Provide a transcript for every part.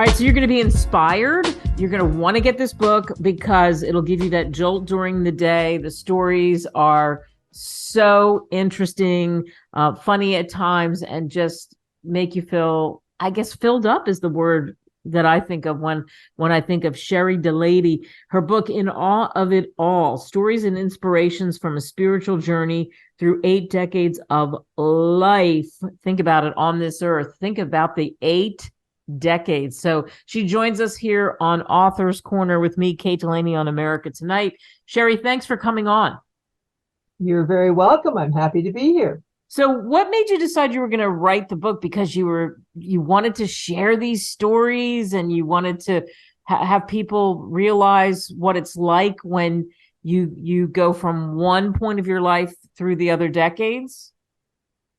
All right, so you're going to be inspired. You're going to want to get this book because it'll give you that jolt during the day. The stories are so interesting, funny at times, and just make you feel, I guess, filled up is the word that I think of when I think of Sherry Delaney. Her book, In Awe of It All, Stories and Inspirations from a Spiritual Journey Through 8 Decades of Life. Think about it, on this earth. Think about the 8 decades. So she joins us here on Author's Corner with me, Kate Delaney, on America Tonight. Sherry, thanks for coming on. You're very welcome. I'm happy to be here. So what made you decide you were going to write the book? Because you wanted to share these stories and you wanted to have people realize what it's like when you go from one point of your life through the other decades?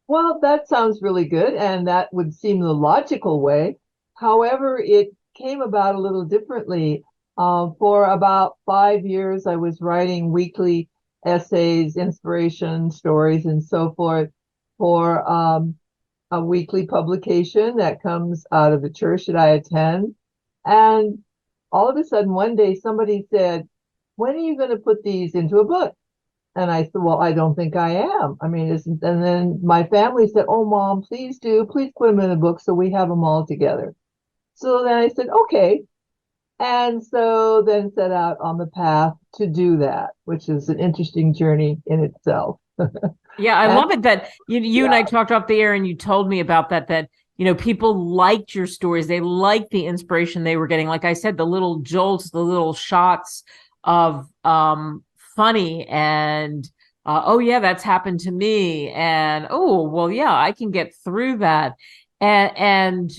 Well, that sounds really good, and that would seem the logical way. However, it came about a little differently. For about 5 years, I was writing weekly essays, inspiration stories, and so forth for a weekly publication that comes out of the church that I attend. And all of a sudden, one day, somebody said, "When are you going to put these into a book?" And I said, "Well, I don't think I am. I mean, isn't." And then my family said, "Oh, Mom, please do. Please put them in a book so we have them all together." So then I said, "Okay." And so then set out on the path to do that, which is an interesting journey in itself. Yeah, I And love it that you and I yeah, talked off the air and you told me about that people liked your stories. They liked the inspiration they were getting. Like I said, the little jolts, the little shots of funny and oh yeah, that's happened to me. And oh, well, yeah, I can get through that. And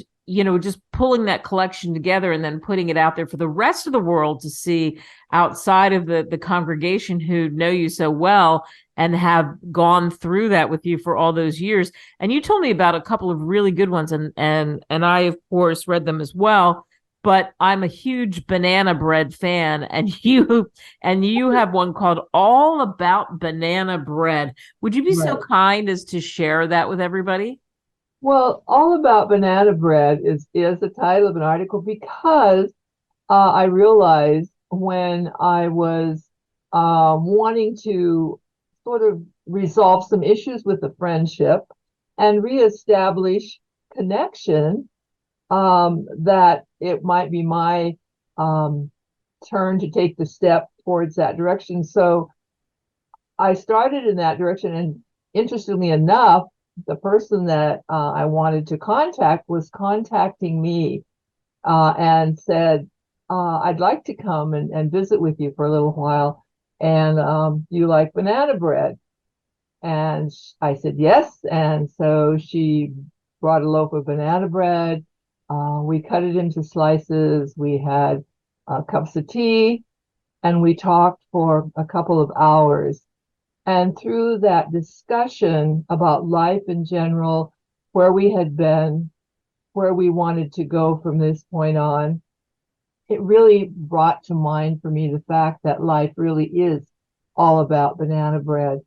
just pulling that collection together and then putting it out there for the rest of the world to see, outside of the congregation who know you so well and have gone through that with you for all those years. And you told me about a couple of really good ones, and I of course read them as well. But I'm a huge banana bread fan, and you have one called All About Banana Bread. Would you be so right. kind as to share that with everybody? Well, All About Banana Bread is the title of an article because I realized when I was wanting to sort of resolve some issues with the friendship and reestablish connection, that it might be my um, turn to take the step towards that direction. So I started in that direction. And interestingly enough, the person that I wanted to contact was contacting me and said, "I'd like to come and visit with you for a little while. And do you like banana bread?" And I said, "Yes." And so she brought a loaf of banana bread. We cut it into slices. We had cups of tea, and we talked for a couple of hours. And through that discussion about life in general, where we had been, where we wanted to go from this point on, it really brought to mind for me the fact that life really is all about banana bread,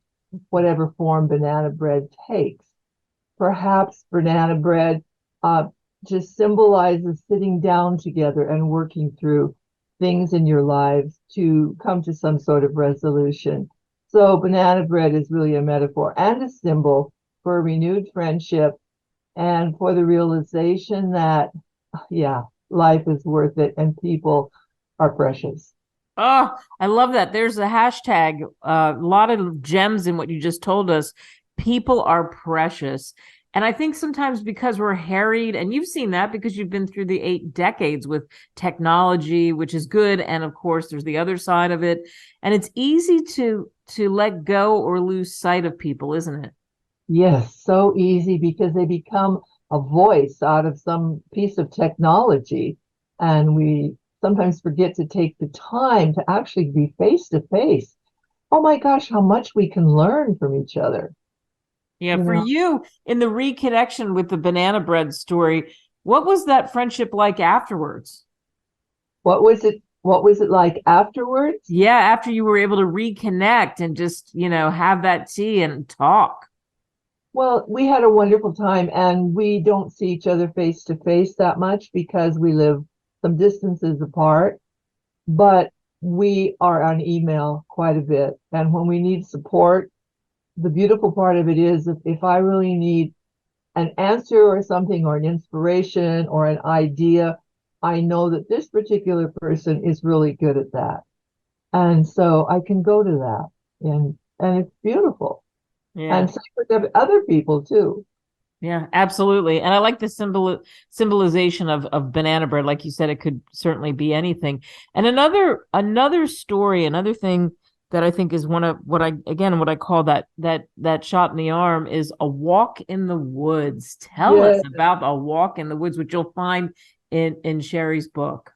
whatever form banana bread takes. Perhaps banana bread uh, just symbolizes sitting down together and working through things in your lives to come to some sort of resolution. So, banana bread is really a metaphor and a symbol for a renewed friendship and for the realization that, yeah, life is worth it and people are precious. Oh, I love that. There's a hashtag, a lot of gems in what you just told us. People are precious. And I think sometimes because we're harried, and you've seen that because you've been through the 8 decades with technology, which is good. And of course, there's the other side of it. And it's easy to let go or lose sight of people, isn't it? Yes, so easy because they become a voice out of some piece of technology. And we sometimes forget to take the time to actually be face to face. Oh my gosh, how much we can learn from each other. Yeah, You for know, you in the reconnection with the banana bread story, what was that friendship like afterwards? what was it like afterwards? Yeah, after you were able to reconnect and just, have that tea and talk. Well, we had a wonderful time, and we don't see each other face to face that much because we live some distances apart, but we are on email quite a bit. And when we need support, the beautiful part of it is if I really need an answer or something or an inspiration or an idea, I know that this particular person is really good at that. And so I can go to that, and it's beautiful. Yeah. And same with other people too. Yeah, absolutely. And I like the symbolization of banana bread. Like you said, it could certainly be anything. And another story, another thing that I think is one of what I call that shot in the arm is a walk in the woods. Tell us Yeah, about a walk in the woods, which you'll find in Sherry's book.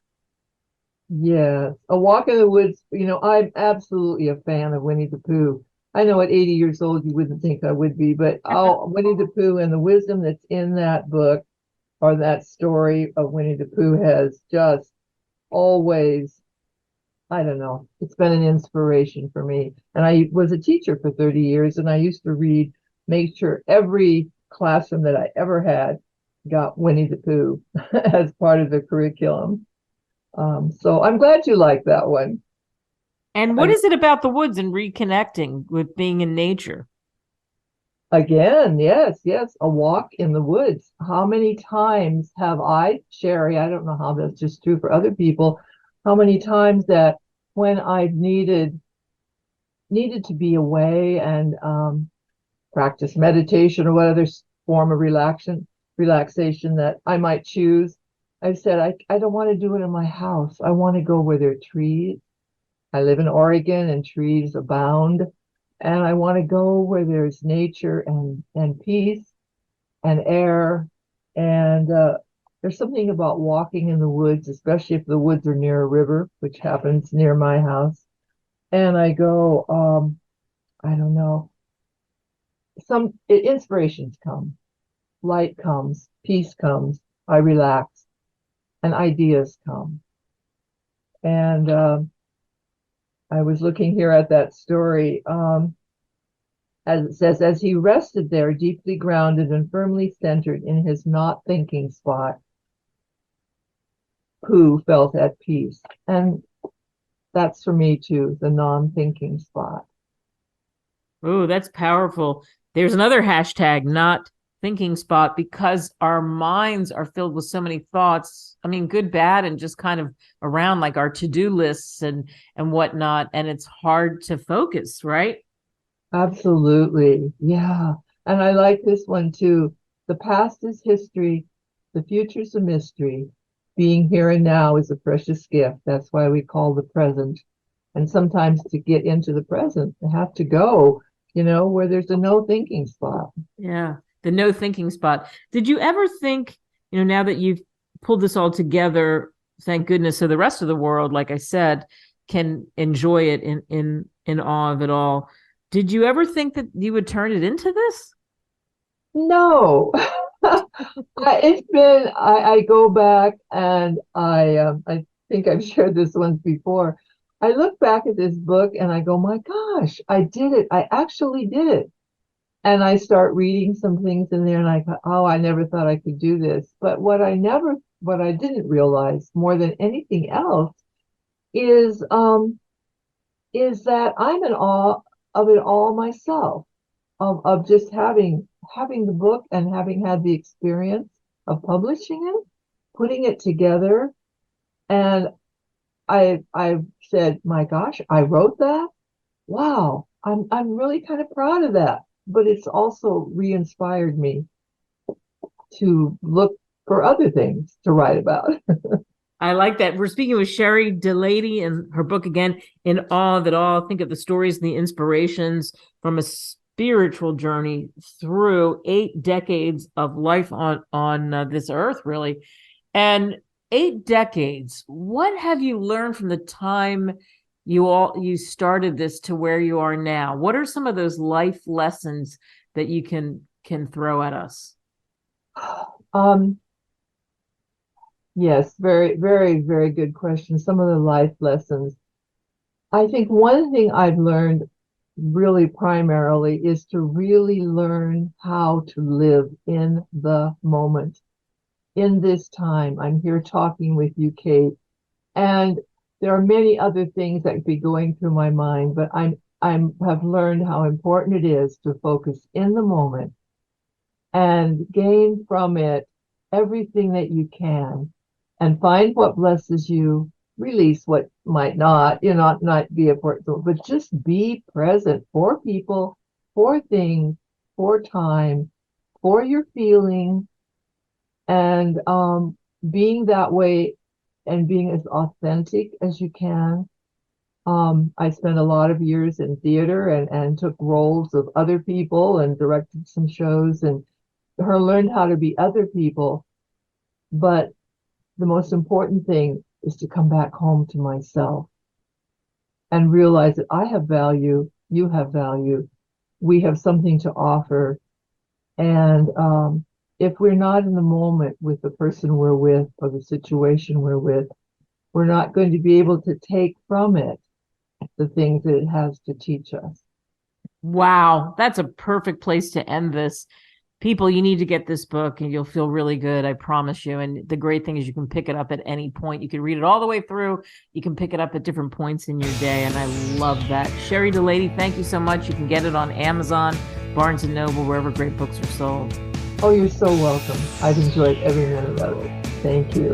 yes. A walk in the woods, I'm absolutely a fan of Winnie the Pooh. I know at 80 years old you wouldn't think I would be, but Winnie the Pooh and the wisdom that's in that book or that story of Winnie the Pooh has just always, I don't know, it's been an inspiration for me. And I was a teacher for 30 years, and I used to make sure every classroom that I ever had got Winnie the Pooh as part of the curriculum. So I'm glad you like that one. And what I, is it about the woods and reconnecting with being in nature? Again, yes, yes, a walk in the woods. How many times have I, Sherry, I don't know how that's just true for other people, how many times that when I've needed to be away and practice meditation or what other form of relaxation that I might choose, I've said I don't want to do it in my house. I want to go where there are trees. I live in Oregon and trees abound. And I want to go where there's nature and peace and air. And there's something about walking in the woods, especially if the woods are near a river, which happens near my house. And I go, I don't know, inspirations come, light comes, peace comes, I relax, and ideas come. And I was looking here at that story. As it says, as he rested there, deeply grounded and firmly centered in his not thinking spot, Pooh felt at peace. And that's for me too, the non thinking spot. Oh, that's powerful. There's another hashtag, not thinking spot, because our minds are filled with so many thoughts. I mean, good, bad, and just kind of around like our to-do lists and whatnot. And it's hard to focus, right? Absolutely. Yeah. And I like this one too. The past is history, the future's a mystery. Being here and now is a precious gift. That's why we call the present. And sometimes to get into the present, you have to go, where there's a no thinking spot. Yeah. The no thinking spot. Did you ever think, now that you've pulled this all together, thank goodness, so the rest of the world, like I said, can enjoy it in awe of it all. Did you ever think that you would turn it into this? No. I go back and I think I've shared this once before. I look back at this book and I go, my gosh, I did it. I actually did it. And I start reading some things in there and I thought, oh, I never thought I could do this. But what I didn't realize more than anything else is, is that I'm in awe of it all myself, of just having the book and having had the experience of publishing it, putting it together. And I said, my gosh, I wrote that. Wow, I'm really kind of proud of that. But it's also re-inspired me to look for other things to write about. I like that. We're speaking with Sherry Delaney and her book again, In Awe of It All. Think of the stories and the inspirations from a spiritual journey through 8 decades of life on this earth, really. And 8 decades. What have you learned from the time you started this to where you are now? What are some of those life lessons that you can throw at us? um, yes, very, very, very good question. Some of the life lessons. I think one thing I've learned really primarily is to really learn how to live in the moment. In this time, I'm here talking with you, Kate, and there are many other things that could be going through my mind, but I'm have learned how important it is to focus in the moment and gain from it everything that you can and find what blesses you, release what might not, not be important, but just be present for people, for things, for time, for your feelings, and being that way and being as authentic as you can. I spent a lot of years in theater and took roles of other people and directed some shows and learned how to be other people. But the most important thing is to come back home to myself and realize that I have value, you have value, we have something to offer. And if we're not in the moment with the person we're with or the situation we're with, we're not going to be able to take from it the things that it has to teach us. Wow, that's a perfect place to end this. People, you need to get this book and you'll feel really good, I promise you. And the great thing is you can pick it up at any point. You can read it all the way through. You can pick it up at different points in your day, and I love that. Sherry Delaney, thank you so much. You can get it on Amazon, Barnes & Noble, wherever great books are sold. Oh, you're so welcome. I've enjoyed every minute of it. Thank you.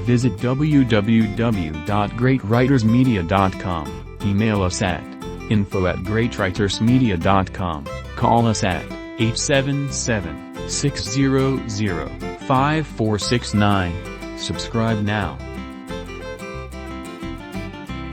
Visit www.greatwritersmedia.com. Email us at info@greatwritersmedia.com. Call us at 877-600-5469. Subscribe now.